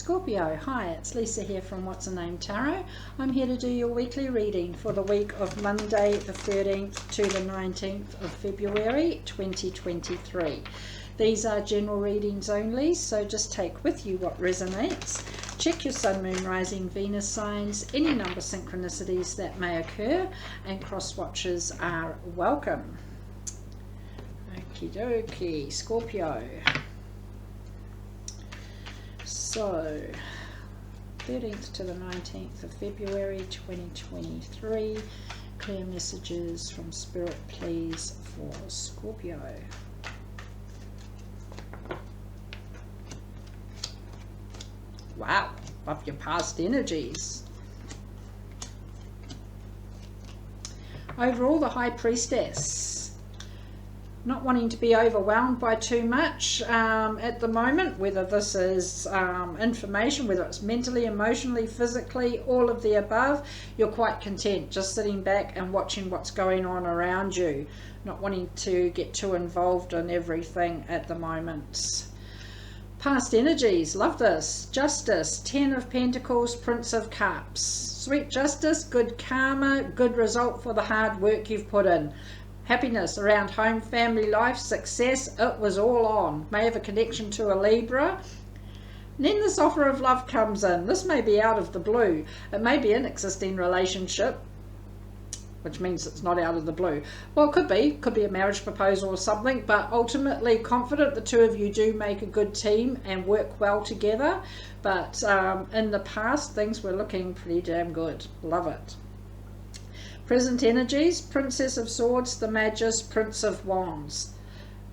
Scorpio, hi, it's Lisa here from What's Her Name Tarot. I'm here to do your weekly reading for the week of Monday the 13th to the 19th of February 2023. These are general readings only, so just take with you what resonates. Check your Sun, Moon, Rising, Venus signs, any number synchronicities that may occur, and cross watches are welcome. Okie dokie, Scorpio. So, 13th to the 19th of February 2023, clear messages from Spirit, please, for Scorpio. Wow, love your past energies. Overall, the High Priestess. Not wanting to be overwhelmed by too much at the moment, whether this is information, whether it's mentally, emotionally, physically, all of the above. You're quite content just sitting back and watching what's going on around you, not wanting to get too involved in everything at the moment. Past energies, love this. Justice, 10 of Pentacles, Prince of Cups. Sweet justice, good karma, good result for the hard work you've put in. Happiness around home, family life, success, it was all on. May have a connection to a Libra. And then this offer of love comes in. This may be out of the blue. It may be an existing relationship, which means it's not out of the blue. Well, it could be a marriage proposal or something, but ultimately confident the two of you do make a good team and work well together. But in the past, things were looking pretty damn good. Love it. Present energies, Princess of Swords, the Magus, Prince of Wands.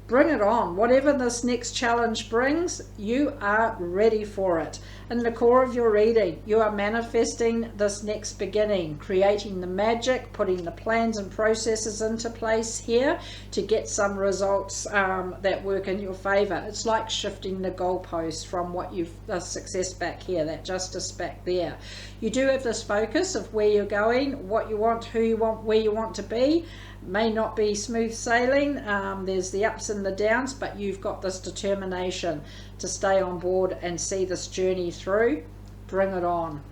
Bring it on. Whatever this next challenge brings, you are ready for it. In the core of your reading, you are manifesting this next beginning, creating the magic, putting the plans and processes into place here to get some results that work in your favor. It's like shifting the goalposts from what you've, the success back here, that justice back there. You do have this focus of where you're going, what you want, who you want, where you want to be. May not be smooth sailing, there's the ups and the downs, but you've got this determination to stay on board and see this journey through. Bring it on.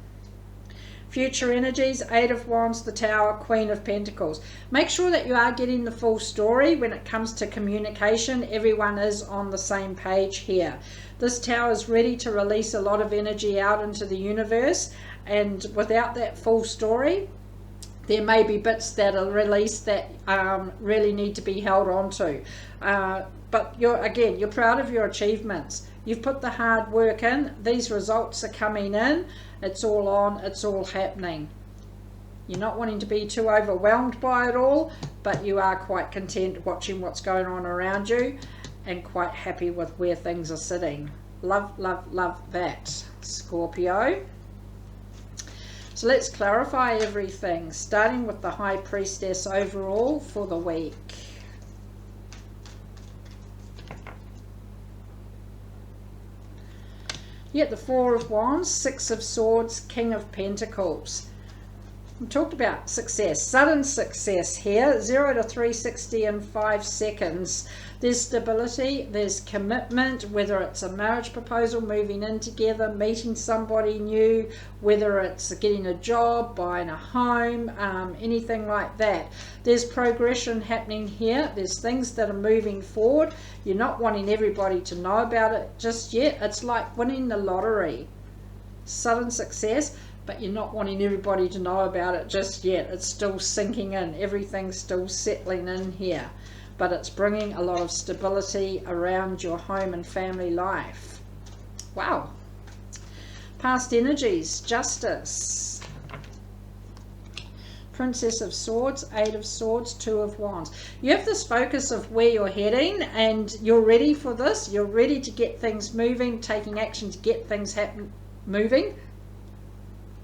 Future energies, 8 of Wands, the Tower, Queen of Pentacles. Make sure that you are getting the full story when it comes to communication. Everyone is on the same page here. This Tower is ready to release a lot of energy out into the universe, and without that full story, there may be bits that are released that really need to be held on to. But you're proud of your achievements. You've put the hard work in. These results are coming in. It's all on. It's all happening. You're not wanting to be too overwhelmed by it all, but you are quite content watching what's going on around you and quite happy with where things are sitting. Love, love, love that, Scorpio. So let's clarify everything, starting with the High Priestess overall for the week. Yet the 4 of Wands, 6 of Swords, King of Pentacles. We talked about success, sudden success here, 0 to 360 in 5 seconds. There's stability, there's commitment, whether it's a marriage proposal, moving in together, meeting somebody new, whether it's getting a job, buying a home, anything like that. There's progression happening here. There's things that are moving forward. You're not wanting everybody to know about it just yet. It's like winning the lottery. Sudden success, but you're not wanting everybody to know about it just yet. It's still sinking in. Everything's still settling in here. But it's bringing a lot of stability around your home and family life. Wow. Past energies, Justice. Princess of Swords, 8 of Swords, 2 of Wands. You have this focus of where you're heading and you're ready for this. You're ready to get things moving, taking action to get things moving.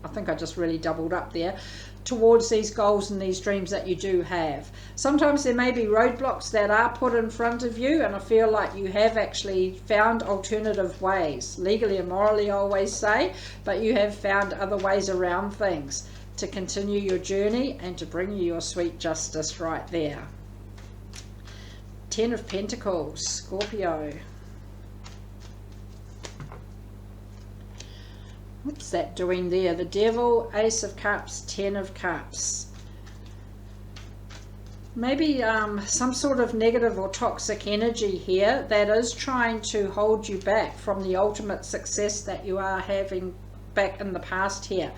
I think I just really doubled up there, towards these goals and these dreams that you do have. Sometimes there may be roadblocks that are put in front of you, and I feel like you have actually found alternative ways, legally and morally I always say, but you have found other ways around things to continue your journey and to bring you your sweet justice right there. 10 of Pentacles, Scorpio. What's that doing there? The Devil, Ace of Cups, Ten of Cups. Maybe some sort of negative or toxic energy here that is trying to hold you back from the ultimate success that you are having back in the past here.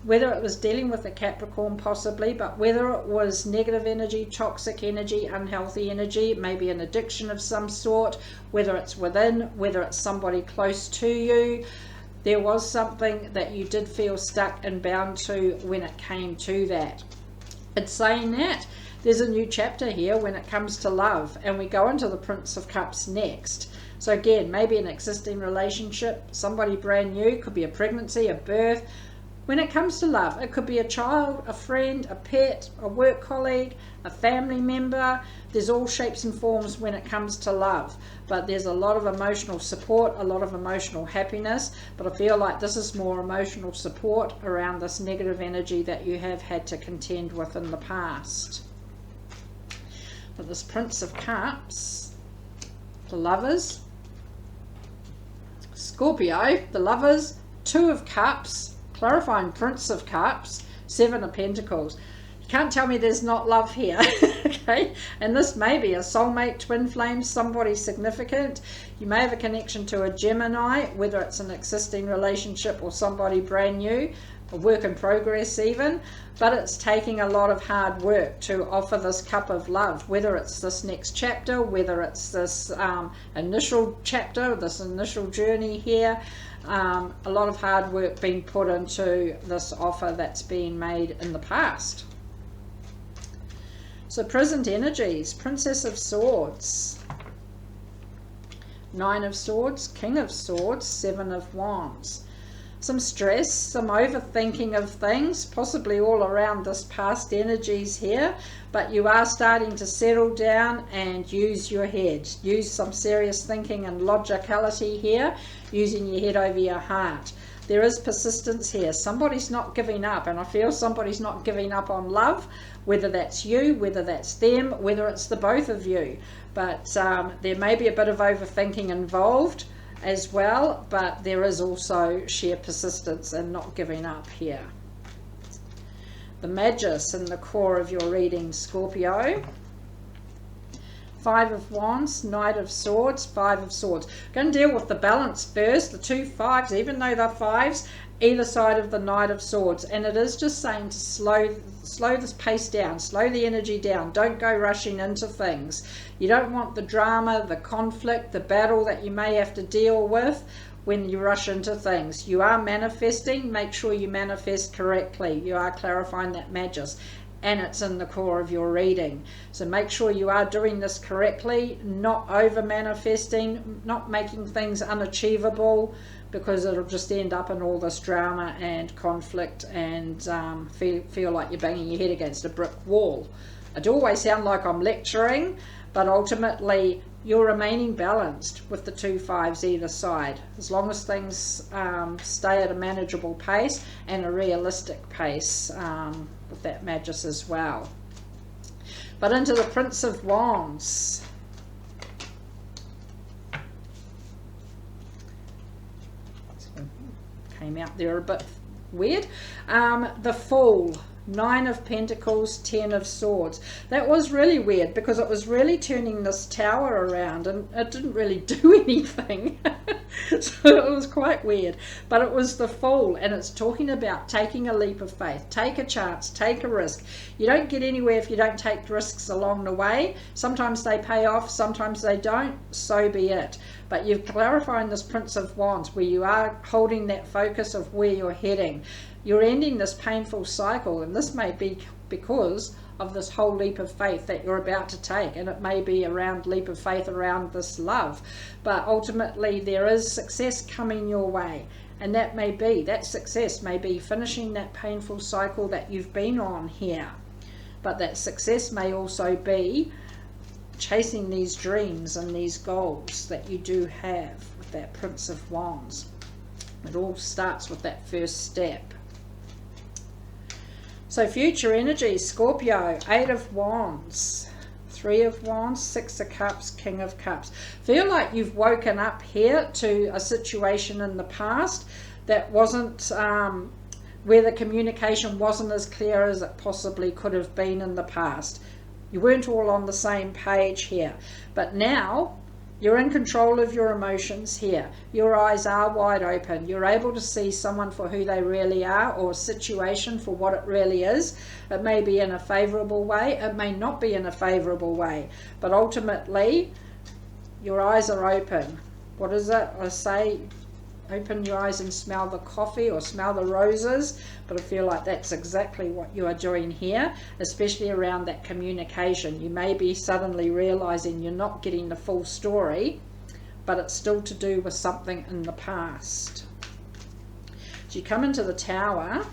Whether it was dealing with a Capricorn possibly, but whether it was negative energy, toxic energy, unhealthy energy, maybe an addiction of some sort, whether it's within, whether it's somebody close to you, there was something that you did feel stuck and bound to when it came to that. It's saying that there's a new chapter here when it comes to love, and we go into the Prince of Cups next. So again, maybe an existing relationship, somebody brand new, could be a pregnancy, a birth. When it comes to love, it could be a child, a friend, a pet, a work colleague, a family member. There's all shapes and forms when it comes to love. But there's a lot of emotional support, a lot of emotional happiness. But I feel like this is more emotional support around this negative energy that you have had to contend with in the past. But this Prince of Cups, the Lovers, Scorpio, the Lovers, Two of Cups, clarifying Prince of Cups, Seven of Pentacles. You can't tell me there's not love here. Okay, and this may be a soulmate, twin flame, somebody significant. You may have a connection to a Gemini, whether it's an existing relationship or somebody brand new, a work in progress even, but it's taking a lot of hard work to offer this cup of love, whether it's this next chapter, whether it's this initial chapter, this initial journey here. A lot of hard work being put into this offer that's been made in the past. So present energies, Princess of Swords, Nine of Swords, King of Swords, Seven of Wands. Some stress, some overthinking of things, possibly all around this past energies here, but you are starting to settle down and use your head. Use some serious thinking and logicality here, using your head over your heart. There is persistence here. Somebody's not giving up, and I feel somebody's not giving up on love, whether that's you, whether that's them, whether it's the both of you. But there may be a bit of overthinking involved as well, but there is also sheer persistence and not giving up here. The Magus in the core of your reading, Scorpio. Five of Wands, Knight of Swords, Five of Swords. Going to deal with the balance first, the two fives, even though they're fives, either side of the Knight of Swords, and it is just saying to slow this pace down, slow the energy down, don't go rushing into things. You don't want the drama, the conflict, the battle that you may have to deal with when you rush into things. You are manifesting, make sure you manifest correctly. You are clarifying that Magus, and it's in the core of your reading. So make sure you are doing this correctly, not over manifesting, not making things unachievable, because it'll just end up in all this drama and conflict and feel like you're banging your head against a brick wall. I do always sound like I'm lecturing, but ultimately you're remaining balanced with the two fives either side, as long as things stay at a manageable pace and a realistic pace with that Magus as well. But into the Prince of Wands. Came out there a bit weird. The Fool, Nine of Pentacles, Ten of Swords. That was really weird because it was really turning this tower around and it didn't really do anything. So it was quite weird. But it was the Fool, and it's talking about taking a leap of faith. Take a chance, take a risk. You don't get anywhere if you don't take risks along the way. Sometimes they pay off, sometimes they don't. So be it. But you're clarifying this Prince of Wands where you are holding that focus of where you're heading. You're ending this painful cycle, and this may be because of this whole leap of faith that you're about to take, and it may be around leap of faith around this love, but ultimately there is success coming your way, and that success may be finishing that painful cycle that you've been on here, but that success may also be chasing these dreams and these goals that you do have with that Prince of Wands. It all starts with that first step. So future energy, Scorpio, Eight of Wands, Three of Wands, Six of Cups, King of Cups. Feel like you've woken up here to a situation in the past that wasn't, where the communication wasn't as clear as it possibly could have been in the past. You weren't all on the same page here, but now you're in control of your emotions here. Your eyes are wide open. You're able to see someone for who they really are, or a situation for what it really is. It may be in a favorable way, it may not be in a favorable way, but ultimately your eyes are open. What is it I say? Open your eyes and smell the coffee, or smell the roses. But I feel like that's exactly what you are doing here, especially around that communication. You may be suddenly realizing you're not getting the full story, but it's still to do with something in the past. So you come into the Tower,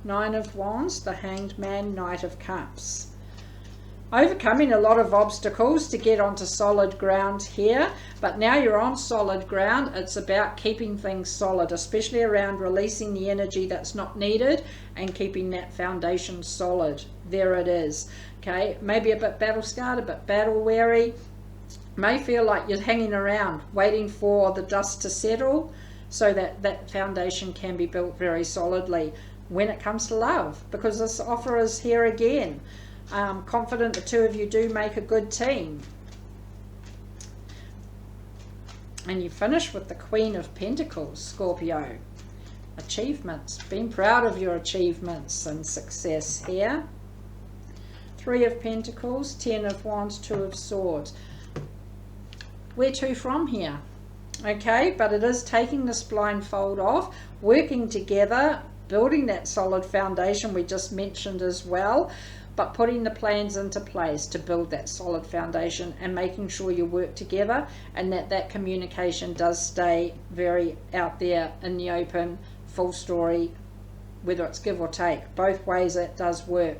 Nine of Wands, the Hanged Man, Knight of Cups. Overcoming a lot of obstacles to get onto solid ground here, but now you're on solid ground. It's about keeping things solid, especially around releasing the energy that's not needed and keeping that foundation solid. There it is. Okay, maybe a bit battle scarred, a bit battle weary. May feel like you're hanging around waiting for the dust to settle so that that foundation can be built very solidly when it comes to love, because this offer is here again. Confident the two of you do make a good team. And you finish with the Queen of Pentacles, Scorpio. Achievements. Being proud of your achievements and success here. Three of Pentacles, Ten of Wands, Two of Swords. Where to from here? Okay, but it is taking this blindfold off, working together, building that solid foundation we just mentioned as well, but putting the plans into place to build that solid foundation and making sure you work together, and that communication does stay very out there in the open, full story, whether it's give or take. Both ways it does work.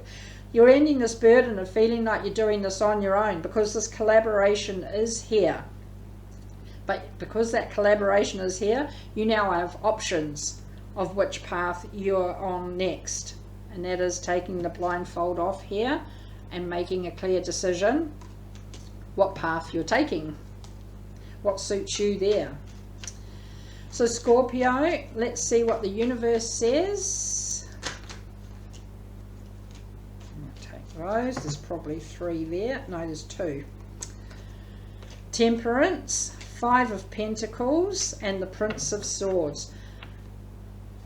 You're ending this burden of feeling like you're doing this on your own, because this collaboration is here. But because that collaboration is here, you now have options of which path you're on next. And that is taking the blindfold off here and making a clear decision what path you're taking, what suits you there. So Scorpio, let's see what the universe says. I'm going to take those. There's probably three there. No, there's two. Temperance, Five of Pentacles, and the Prince of Swords.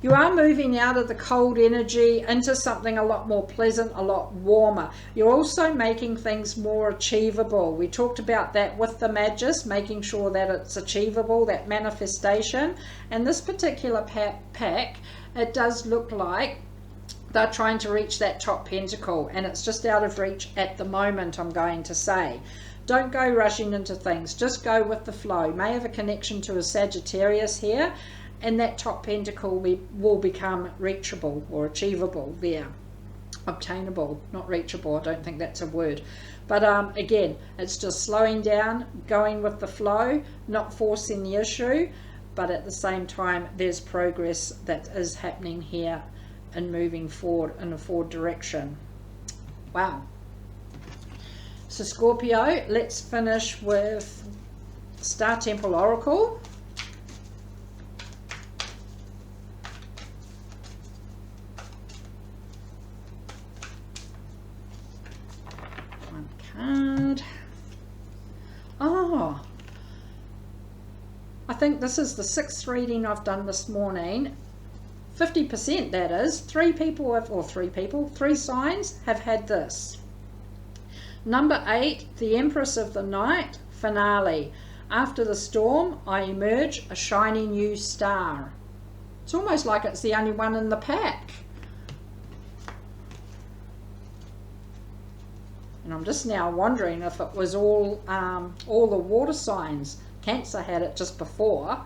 You are moving out of the cold energy into something a lot more pleasant, a lot warmer. You're also making things more achievable. We talked about that with the Magus, making sure that it's achievable, that manifestation. And this particular pack, it does look like they're trying to reach that top pentacle, and it's just out of reach at the moment, I'm going to say. Don't go rushing into things, just go with the flow. You may have a connection to a Sagittarius here, and that top pentacle will become reachable or achievable there. Obtainable, not reachable. I don't think that's a word. But again, it's just slowing down, going with the flow, not forcing the issue, but at the same time, there's progress that is happening here and moving forward in a forward direction. Wow. So Scorpio, let's finish with Star Temple Oracle. One card. Oh, I think this is the 6th reading I've done this morning. 50% that is. Three signs have had this. Number 8, the Empress of the Night, finale. After the storm, I emerge a shiny new star. It's almost like it's the only one in the pack. And I'm just now wondering if it was all the water signs. Cancer had it just before. I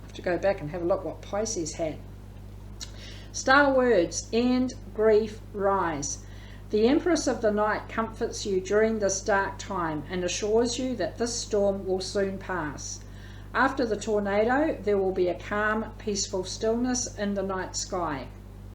have to go back and have a look what Pisces had. Star words, end, grief, rise. The Empress of the Night comforts you during this dark time and assures you that this storm will soon pass. After the tornado, there will be a calm, peaceful stillness in the night sky.